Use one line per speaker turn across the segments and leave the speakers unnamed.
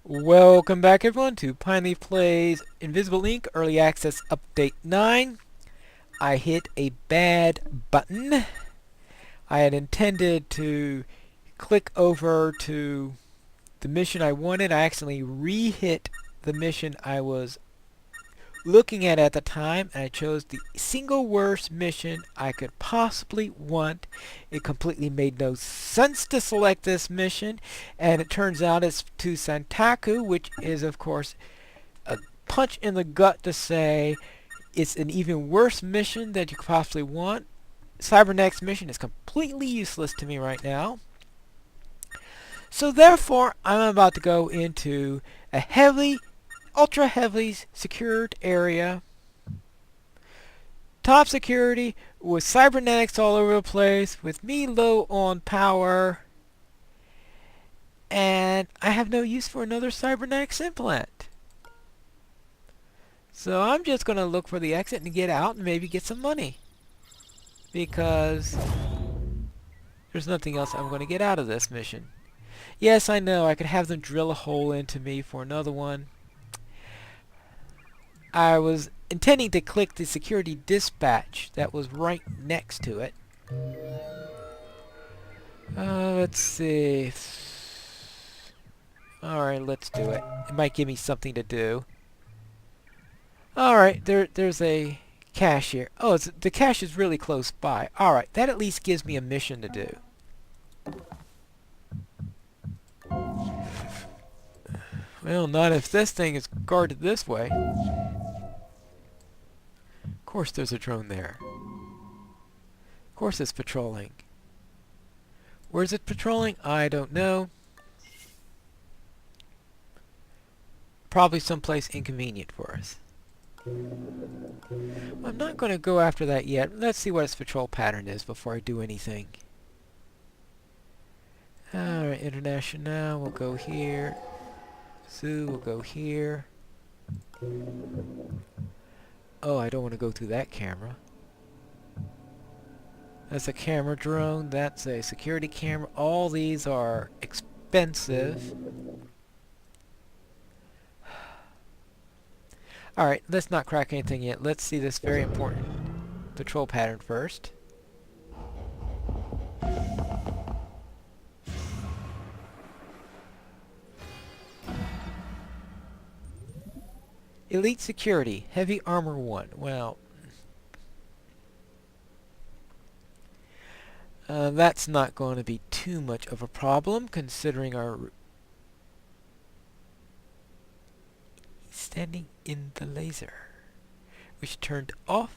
Welcome back everyone to Pineleaf Plays Invisible Ink Early Access Update 9. I hit a bad button. I had intended to click over to the mission I wanted. I accidentally re-hit the mission I was looking at the time, and I chose the single worst mission I could possibly want. It completely made no sense to select this mission, and it turns out it's to Santaku, which is of course a punch in the gut to say it's an even worse mission that you could possibly want. Cybernetics mission is completely useless to me right now. So therefore, I'm about to go into a ultra heavily secured area, top security, with cybernetics all over the place, with me low on power, and I have no use for another cybernetics implant. So I'm just going to look for the exit and get out and maybe get some money, because there's nothing else I'm going to get out of this mission. Yes, I know, I could have them drill a hole into me for another one. I was intending to click the security dispatch that was right next to it. Let's see. Alright, let's do it. It might give me something to do. Alright, there's a cache here. Oh, the cache is really close by. Alright, that at least gives me a mission to do. Well, not if this thing is guarded this way. Of course there's a drone there. Of course it's patrolling. Where's it patrolling? I don't know. Probably someplace inconvenient for us. I'm not going to go after that yet. Let's see what its patrol pattern is before I do anything. Alright, International, we'll go here. Zoo, we'll go here. Oh, I don't want to go through that camera. That's a camera drone. That's a security camera. All these are expensive. Alright, let's not crack anything yet. Let's see this very important patrol pattern first. Elite Security, Heavy Armor 1. Well, that's not going to be too much of a problem considering our standing in the laser, which turned off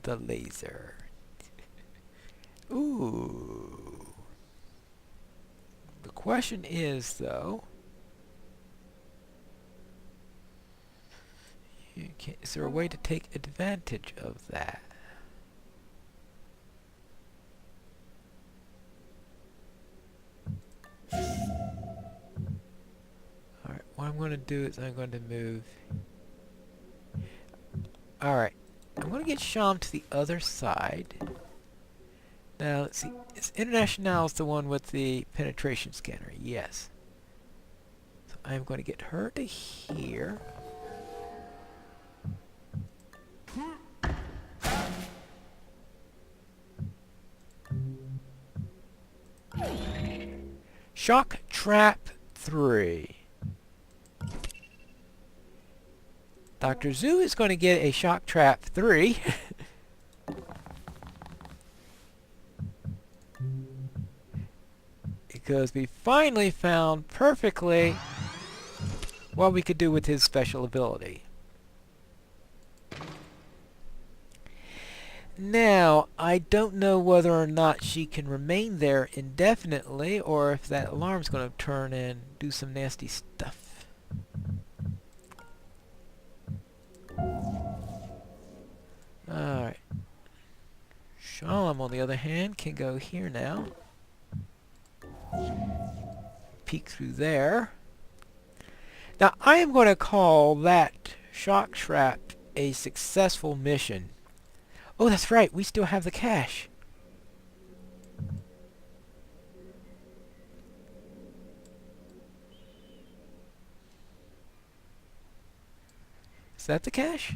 the laser. Ooh. The question is, though, is there a way to take advantage of that? Alright, what I'm going to do is I'm going to move. Alright, I'm going to get Sham to the other side. Now, let's see. Is International's the one with the penetration scanner? Yes. So I'm going to get her to here. Shock Trap 3. Dr. Zoo is going to get a Shock Trap 3. Because we finally found perfectly what we could do with his special ability. Now, I don't know whether or not she can remain there indefinitely, or if that alarm's going to turn and do some nasty stuff. Alright. Shalom, on the other hand, can go here now. Peek through there. Now, I am going to call that shock trap a successful mission. Oh, that's right, we still have the cache. that the cache?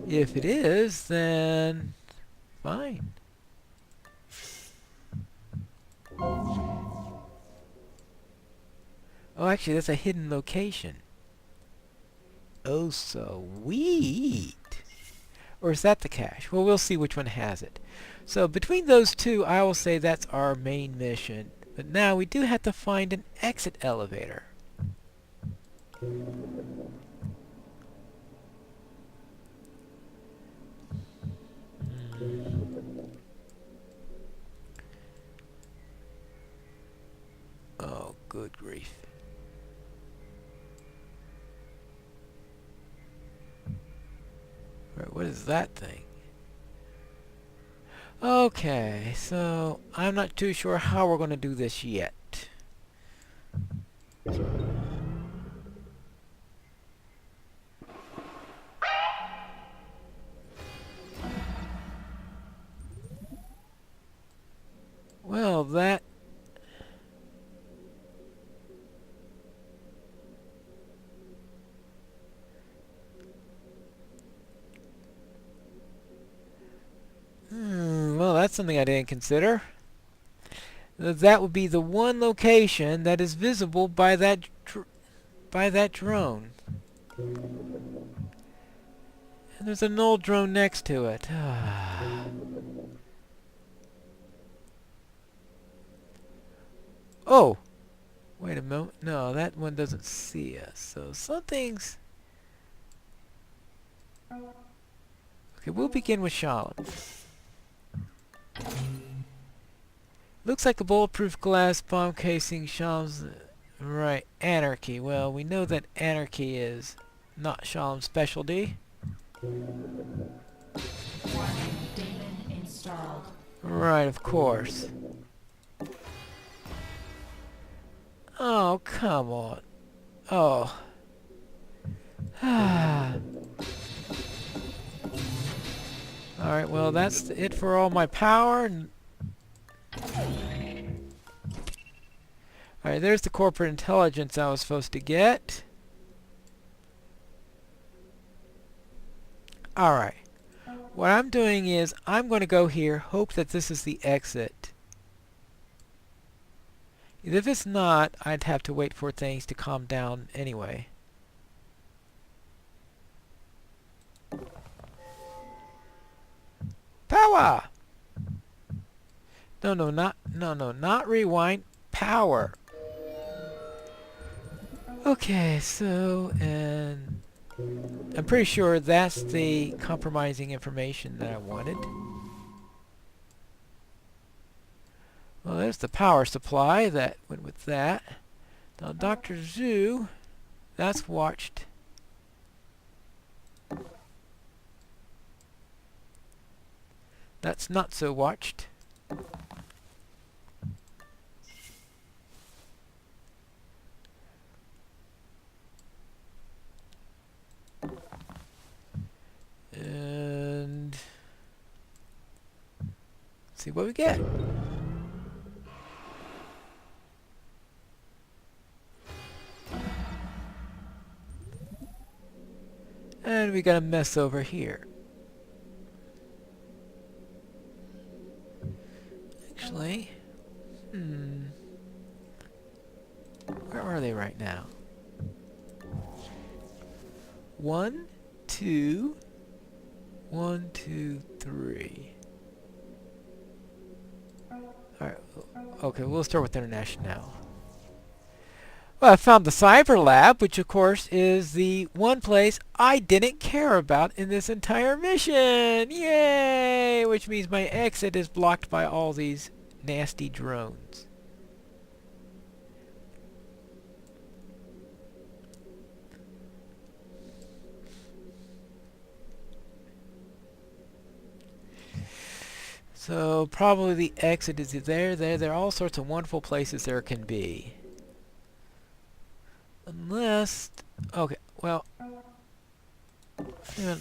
If it is, then fine. Oh, actually, that's a hidden location. Oh, sweet. Or is that the cache? Well, we'll see which one has it. So between those two, I will say that's our main mission. But now we do have to find an exit elevator. Oh, good grief. Right, what is that thing? Okay, so I'm not too sure how we're going to do this yet. Well, that... well, that's something I didn't consider. That would be the one location that is visible by that drone. And there's a null drone next to it. Oh! Wait a moment. No, that one doesn't see us. So something's... Okay, we'll begin with Shalom. Looks like a bulletproof glass bomb casing. Shalom's... Right, anarchy. Well, we know that anarchy is not Shalom's specialty.
Warning, daemon installed.
Right, of course. Oh, come on. Oh. Alright, well, that's it for all my power. Alright, there's the corporate intelligence I was supposed to get. Alright. What I'm doing is, I'm going to go here, hope that this is the exit. If it's not, I'd have to wait for things to calm down anyway. Power! No, not rewind. Power. Okay, so, and I'm pretty sure that's the compromising information that I wanted. Well, there's the power supply that went with that. Now, Dr. Zoo, that's watched. That's not so watched. And see what we get. And we got a mess over here. Actually, where are they right now? 1, 2, 1, 2, 3. Alright, okay, we'll start with International. Well, I found the Cyber Lab, which of course is the one place I didn't care about in this entire mission! Yay! Which means my exit is blocked by all these nasty drones. So probably the exit is there. There are all sorts of wonderful places there can be. Unless... Okay, well...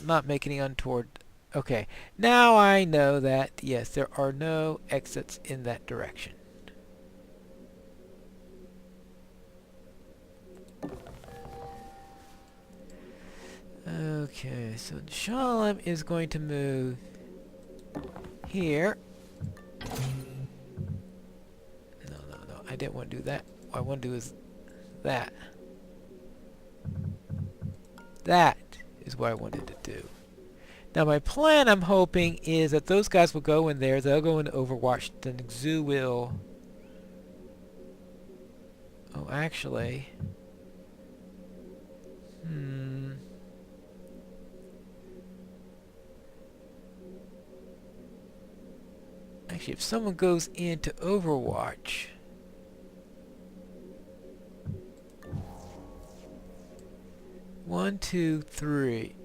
not make any untoward... Okay, now I know that, yes, there are no exits in that direction. Okay, so Shalom is going to move here. No, I didn't want to do that. What I want to do is that. That is what I wanted to do. Now my plan, I'm hoping, is that those guys will go in there, they'll go into Overwatch, then Zoo will... Oh, actually... Actually, if someone goes into Overwatch... One, two, three.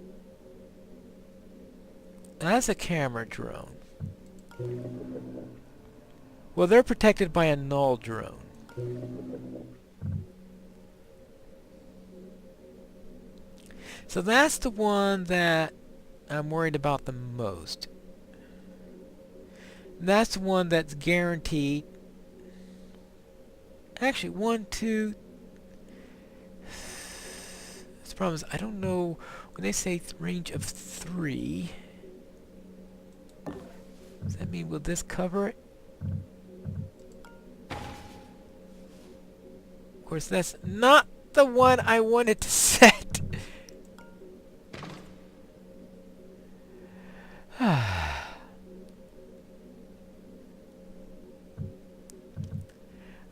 That's a camera drone. Well, they're protected by a null drone. So that's the one that I'm worried about the most. That's the one that's guaranteed. Actually, one, two... The problem is, I don't know, when they say range of 3, does that mean will this cover it? Of course, that's not the one I wanted to set.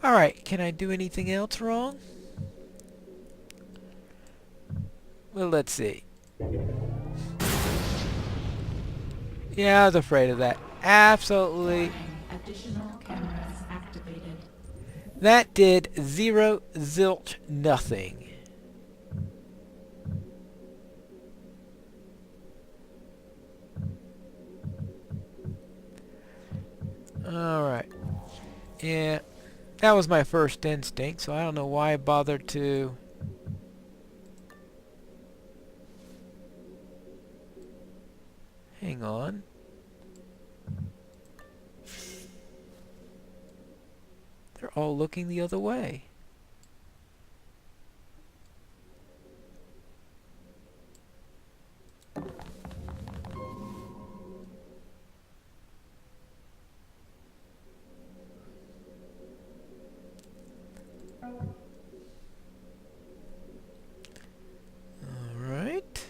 Alright, can I do anything else wrong? Well, let's see. Yeah, I was afraid of that. Absolutely.
Additional cameras activated.
That did zero zilch nothing. Alright. Yeah, that was my first instinct, so I don't know why I bothered to... Hang on. They're all looking the other way. Alright.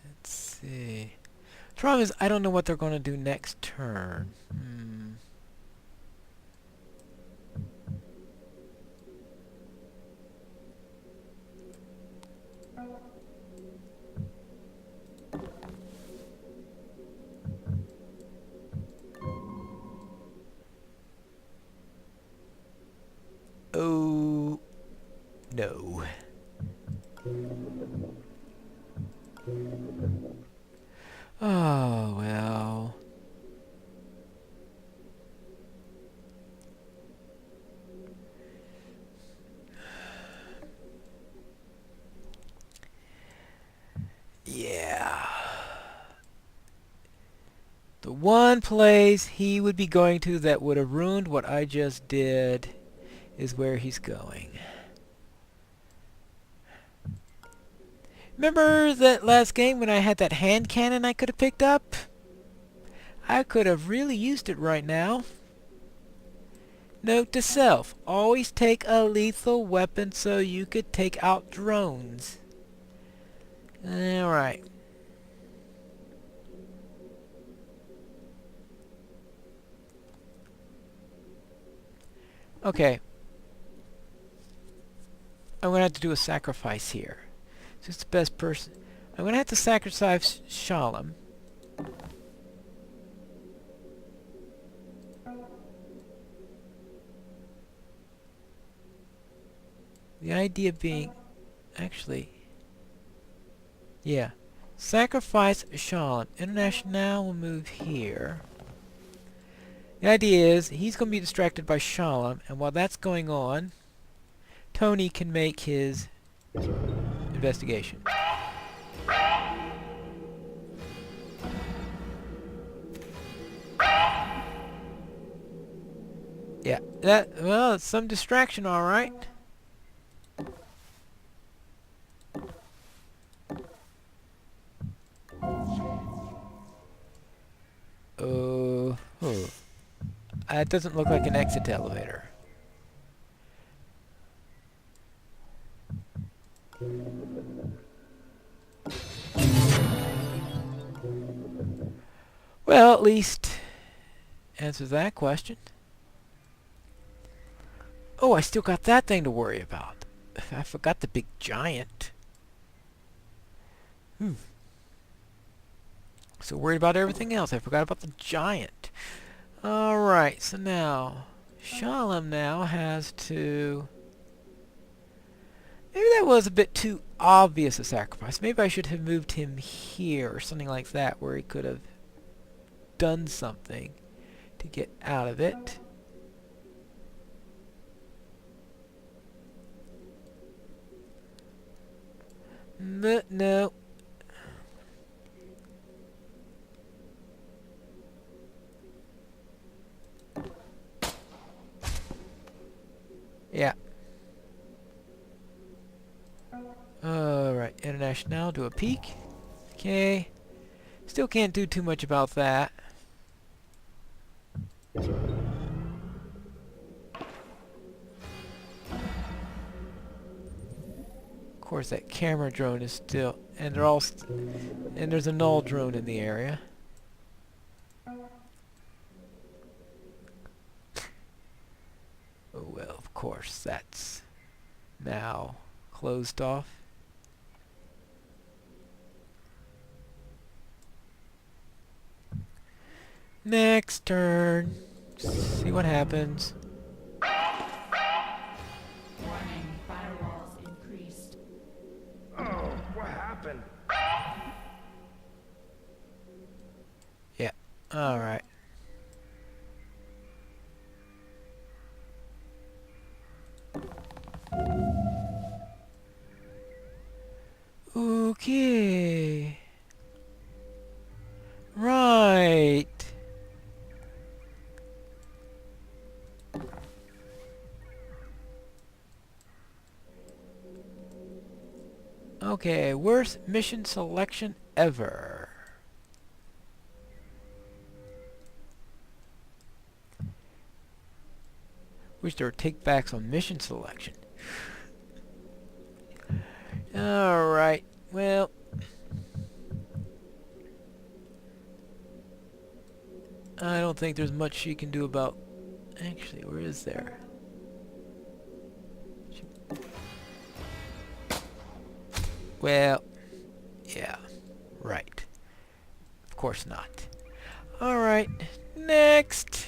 Let's see. The problem is I don't know what they're going to do next turn. Oh, no. Oh, well. Yeah. The one place he would be going to that would have ruined what I just did is where he's going. Remember that last game when I had that hand cannon I could have picked up? I could have really used it right now. Note to self, always take a lethal weapon so you could take out drones. Alright. Okay. I'm going to have to do a sacrifice here. Who's the best person? I'm going to have to sacrifice Shalom. The idea being... Actually... Yeah. Sacrifice Shalom. International will move here. The idea is he's going to be distracted by Shalom, and while that's going on, Tony can make his investigation. Yeah, that, well, it's some distraction, alright. Oh, it doesn't look like an exit elevator. Well, at least answers that question. Oh, I still got that thing to worry about. I forgot the big giant. So worried about everything else. I forgot about the giant. Alright, so now Shalom now has to... Maybe that was a bit too obvious a sacrifice. Maybe I should have moved him here or something like that where he could have done something to get out of it. But no. Yeah. Alright, International, do a peek. Okay. Still can't do too much about that. Of course, that camera drone is still... And they're all... and there's a null drone in the area. Oh well, of course, that's now closed off. Next turn. See what happens.
Warning, firewalls increased.
Oh, what happened?
Yeah, alright. Okay. Right. Okay, worst mission selection ever. Wish there were take-backs on mission selection. Alright, well... I don't think there's much she can do about... Actually, where is there? Well, yeah, right. Of course not. Alright, next!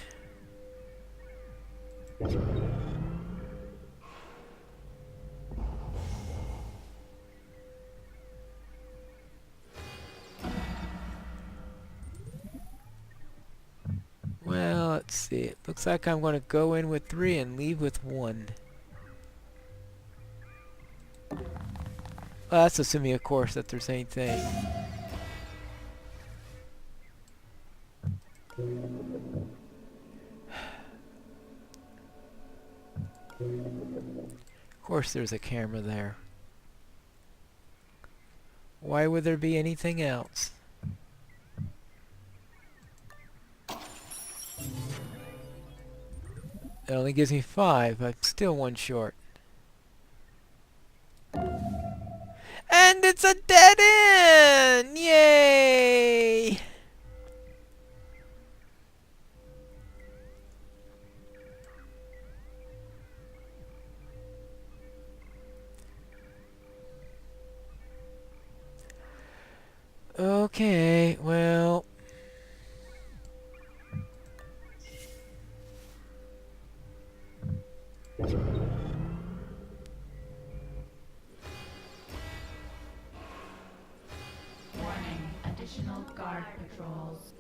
Well, let's see. It looks like I'm going to go in with 3 and leave with 1. Well, that's assuming, of course, that there's anything. Of course there's a camera there. Why would there be anything else? It only gives me 5. I'm still 1 short. And it's a dead end! Yay! Okay, well...
Warning, additional guard patrols.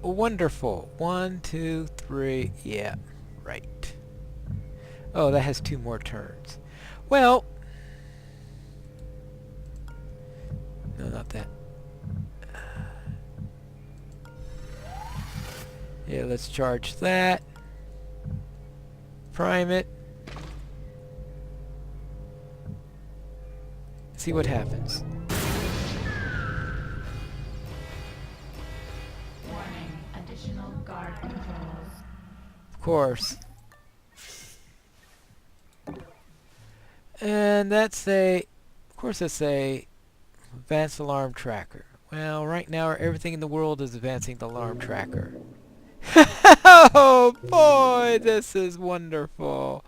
Wonderful. 1, 2, 3. Yeah, right. Oh, that has 2 more turns. Well... No, not that. Yeah, let's charge that. Prime it. See what happens.
Warning, additional guard controls.
Of course. And that's a... Of course that's a advanced alarm tracker. Well, right now everything in the world is advancing the alarm tracker. Oh boy, this is wonderful.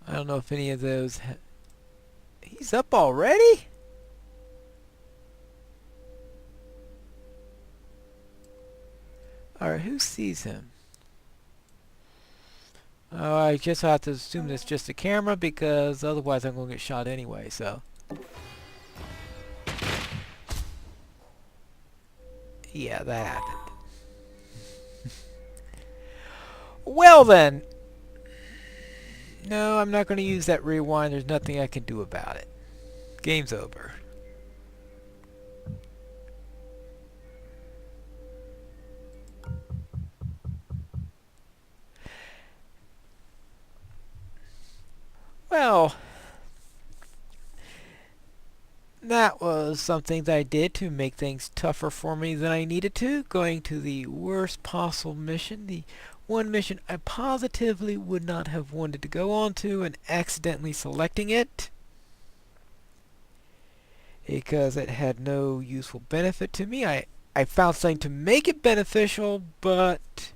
I don't know if any of those... He's up already? Alright, who sees him? Oh, I just have to assume it's just a camera because otherwise I'm going to get shot anyway, so... Yeah, that happened. Well then! No, I'm not going to use that rewind. There's nothing I can do about it. Game's over. Well, that was something that I did to make things tougher for me than I needed to. Going to the worst possible mission. The one mission I positively would not have wanted to go on to and accidentally selecting it. Because it had no useful benefit to me. I found something to make it beneficial, but...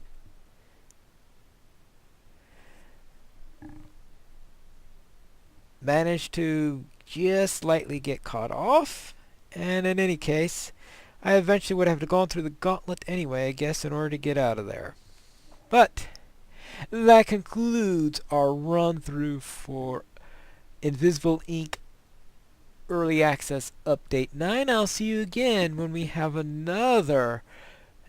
managed to just slightly get caught off, and in any case, I eventually would have gone through the gauntlet anyway, I guess, in order to get out of there. But that concludes our run through for Invisible Ink Early Access Update 9. I'll see you again when we have another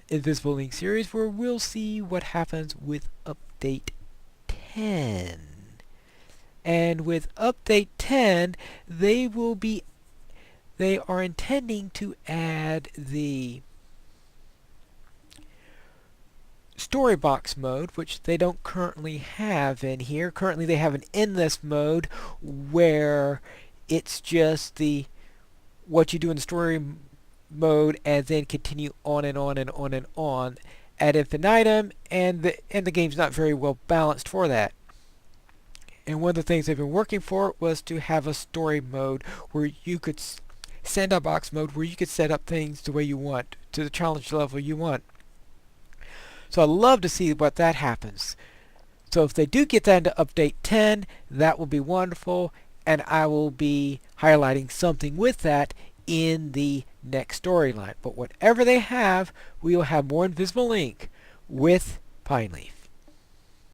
Invisible Ink series where we'll see what happens with Update 10. And with Update 10, they are intending to add the Storybox mode, which they don't currently have in here. Currently they have an endless mode where it's just what you do in the story mode and then continue on and on and on and on ad infinitum, and the game's not very well balanced for that. And one of the things they've been working for was to have a story mode where you could sandbox mode where you could set up things the way you want, to the challenge level you want. So I'd love to see what that happens. So if they do get that into Update 10, that will be wonderful, and I will be highlighting something with that in the next storyline. But whatever they have, we will have more Invisible Ink with Pineleaf.